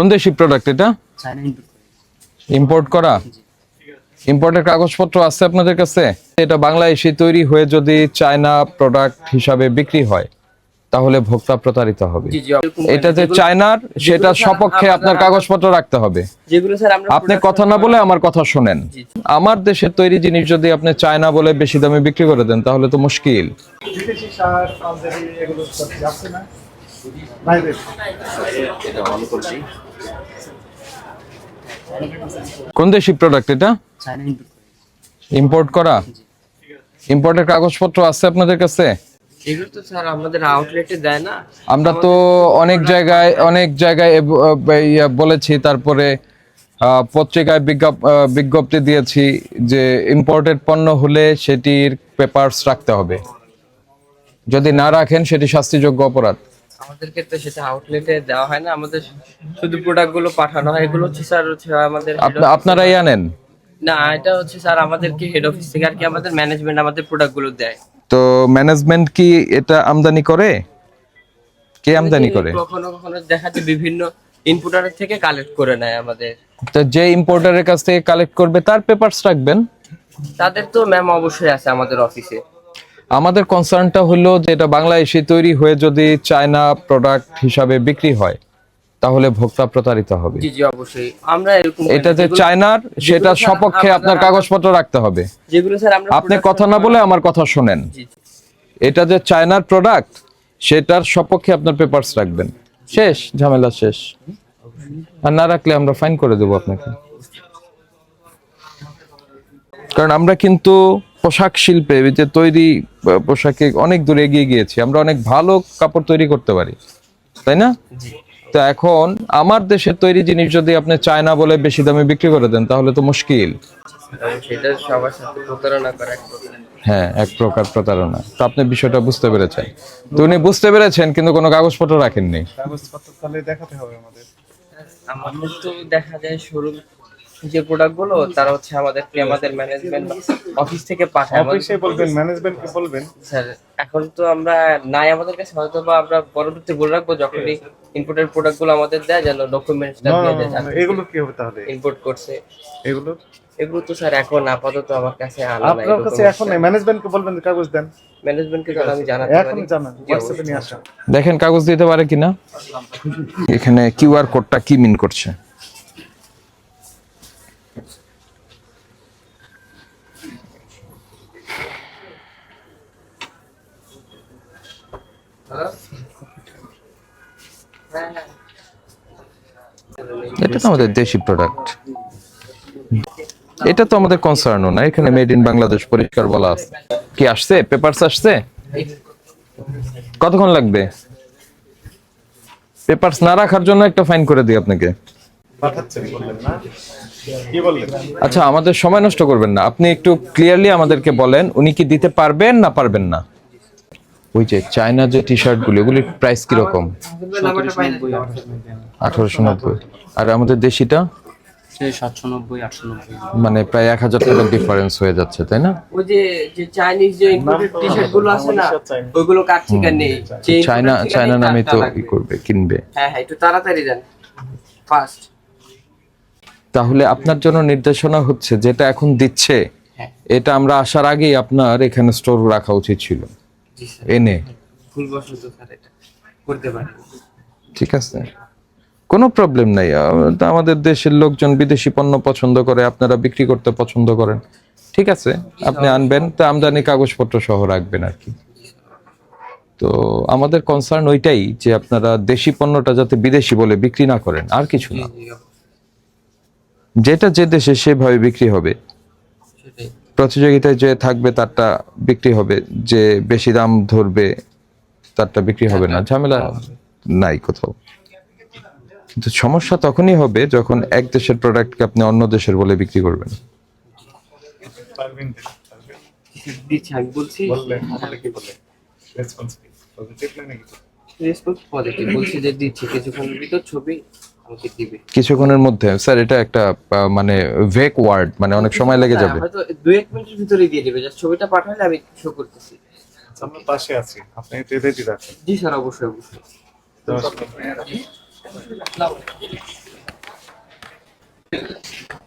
কোন দেশি প্রোডাক্ট এটা? ইম্পোর্ট করা? ইম্পোর্টের কাগজপত্র আছে আপনাদের কাছে? এটা বাংলাদেশে তৈরি হয়ে যদি চায়না প্রোডাক্ট হিসাবে বিক্রি হয় তাহলে ভোক্তা প্রতারিত হবে। এটা যে চায়নার সেটার সপক্ষে আপনার কাগজপত্র রাখতে হবে। আপনি কথা না বলে আমার কথা শোনেন। আমার দেশের তৈরি জিনিস যদি আপনি চায়না বলে বেশি দামে বিক্রি করে দেন তাহলে তো মুশকিল। কোন দেশি প্রোডাক্ট এটা? ইম্পোর্ট করা? ইম্পোর্টের কাগজপত্র আছে আপনাদের কাছে? এগুলো তো স্যার আমাদের আউটলেটে দেয় না। আমরা তো অনেক জায়গায় বলেছি, তারপরে পত্রিকায় বিজ্ঞপ্তি দিয়েছি যে ইম্পোর্টেড পণ্য হলে সেটির পেপারস রাখতে হবে, যদি না রাখেন সেটি শাস্তিযোগ্য অপরাধ। আমাদেরকে তো সেটা আউটলেটে দেওয়া হয় না, আমাদের শুধু প্রোডাক্টগুলো পাঠানো হয়। এগুলো হচ্ছে স্যার হচ্ছে আমাদের আপনারাই আনেন না, এটা হচ্ছে স্যার আমাদেরকে হেড অফিস থেকে আর কি আমাদের ম্যানেজমেন্ট আমাদের প্রোডাক্টগুলো দেয়। তো ম্যানেজমেন্ট কি এটা আমদানি করে? কে আমদানি করে? কখনো কখনো দেখা যায় বিভিন্ন ইনপুটারের থেকে কালেক্ট করে নেয় আমাদের। তো যে ইম্পোর্টারের কাছ থেকে কালেক্ট করবে তার পেপারস রাখবেন। তাদের তো ম্যাম অবশ্যই আছে আমাদের অফিসে। আমাদের কনসার্নটা হলো যে এটা বাংলাদেশে তৈরি হয়ে যদি চায়না প্রোডাক্ট হিসাবে বিক্রি হয় তাহলে ভোক্তা প্রতারিত হবে। জি জি অবশ্যই। আমরা এরকম এটা যে চায়নার সেটার সপক্ষে আপনার কাগজপত্র রাখতে হবে। যেগুলো স্যার আমরা আপনি কথা না বলে আমার কথা শোনেন। এটা যে চায়নার প্রোডাক্ট সেটার সপক্ষে আপনার পেপারস রাখবেন। শেষ, ঝামেলা শেষ। আর না রাখলে আমরা ফাইন করে দেব আপনাকে। কারণ আমরা কিন্তু পোশাক শিল্পে যে তৈরি পোশাকে অনেক দূরে এগিয়ে গিয়েছি, আমরা অনেক ভালো কাপড় তৈরি করতে পারি, তাই না? তো এখন আমার দেশের তৈরি জিনিস যদি আপনি চায়না বলে বেশি দামে বিক্রি করে দেন তাহলে তো মুশকিল। সেটা সবার সাথে প্রতারণা করা এক প্রকার। হ্যাঁ, এক প্রকার প্রতারণা। তো আপনি বিষয়টা বুঝতে পেরেছেন। তো উনি বুঝতে পেরেছেন কিন্তু কোনো কাগজপত্র রাখেননি। কাগজপত্র তাহলে দেখাতে হবে আমাদের। আমাদের তো দেখা যায় শোরুম যে প্রোডাক্টগুলো তারা হচ্ছে আমাদেরকে আমাদের ম্যানেজমেন্ট অফিস থেকে পাঠায়। অফিসে বলবেন, ম্যানেজমেন্টকে বলবেন। স্যার এখন তো আমরা নাই আমাদের কাছে, হয়তো বা আমরা পরবর্তীতে বলে রাখবো যখনই ইনপুটের প্রোডাক্টগুলো আমাদের দেয় যেন ডকুমেন্টসটা দিয়ে দেয়। এগুলো কি হবে তাহলে? ইম্পোর্ট করছে এগুলো তো স্যার এখন আপাতত আমার কাছে আনা নাই। আপনার কাছে এখন ম্যানেজমেন্টকে বলবেন কাগজ দেন। ম্যানেজমেন্টকে তো আমি জানাতে পারি। এখন জানান, হোয়াটসঅ্যাপে নিয়ে আসেন। দেখেন কাগজ দিতে পারে কিনা। এখানে কিউআর কোডটা কি মিন করছে? এটা তো আমাদের দেশি প্রোডাক্ট, এটা তো আমাদের কনসার্নও না। এখানে মেড ইন বাংলাদেশ পরিষ্কার বলা আছে। কি আসছে? পেপারস আসছে? কতক্ষণ লাগবে? পেপারস না রাখার জন্য একটা ফাইন করে দিই আপনাকে। পাঠাচ্ছেন বললেন না? কি বললেন? আচ্ছা, আমাদের সময় নষ্ট করবেন না, আপনি একটু ক্লিয়ারলি আমাদেরকে বলেন উনি কি দিতে পারবেন না পারবেন না। ওই যে চায়না যে টি শার্ট গুলো, এগুলির প্রাইস কিরকম? 1890। আর আমাদের দেশিটা 790 890, মানে প্রায় 1000 টাকার ডিফারেন্স হয়ে যাচ্ছে, তাই না? ওই যে চাইনিজ যে ইম্পোর্টেড টি-শার্ট গুলো আছে না, ওইগুলো কার থেকে নেই? চায়না নামে তো কি করবে, কিনবে। হ্যাঁ একটু তাড়াতাড়ি দেন, ফাস্ট। তাহলে আপনার জন্য নির্দেশনা হচ্ছে যেটা এখন দিচ্ছে এটা আমরা আসার আগেই আপনার এখানে স্টোর রাখা উচিত ছিল। এনে ভুলবশত স্যার এটা করতে পারি। ঠিক আছে, কোনো প্রবলেম নাই। আমাদের দেশের লোকজন বিদেশি পণ্য পছন্দ করে, আপনারা বিক্রি করতে পছন্দ করেন, ঠিক আছে, আপনি আনবেন, তা আমদানি কাগজপত্র সহ রাখবেন আর কি। তো আমাদের কনসার্ন ওইটাই যে আপনারা দেশি পণ্যটা যাতে বিদেশি বলে বিক্রি না করেন, আর কিছু না। যেটা যে দেশে সেভাবে বিক্রি হবে, প্রতিযোগিতায় যে থাকবে তারটা বিক্রি হবে, যে বেশি দাম ধরবে তারটা বিক্রি হবে না, ঝামেলা নাই কোথাও। কিন্তু সমস্যা তখনই হবে যখন এক দেশের প্রোডাক্টকে আপনি অন্য দেশের বলে বিক্রি করবেন। আমি বলছি বললেন আমাদের কি বলে রেসপন্স পজিটিভ নাকি? রেসপন্স পজিটিভ বলছি যে দিচ্ছি, কিছুক্ষণের ভিতর ছবি আমাকে দিবে। কিছুক্ষণের মধ্যে? স্যার এটা একটা মানে ভেক ওয়ার্ড, মানে অনেক সময় লেগে যাবে। হয়তো 2-1 মিনিটের ভিতরেই দিয়ে দিবে, জাস্ট ছবিটা পাঠালে আমি শো করতেছি। আমরা পাশে আছি, আপনি একটু রেডি রাখেন। জি স্যার, অবশ্যই অবশ্যই। Yes.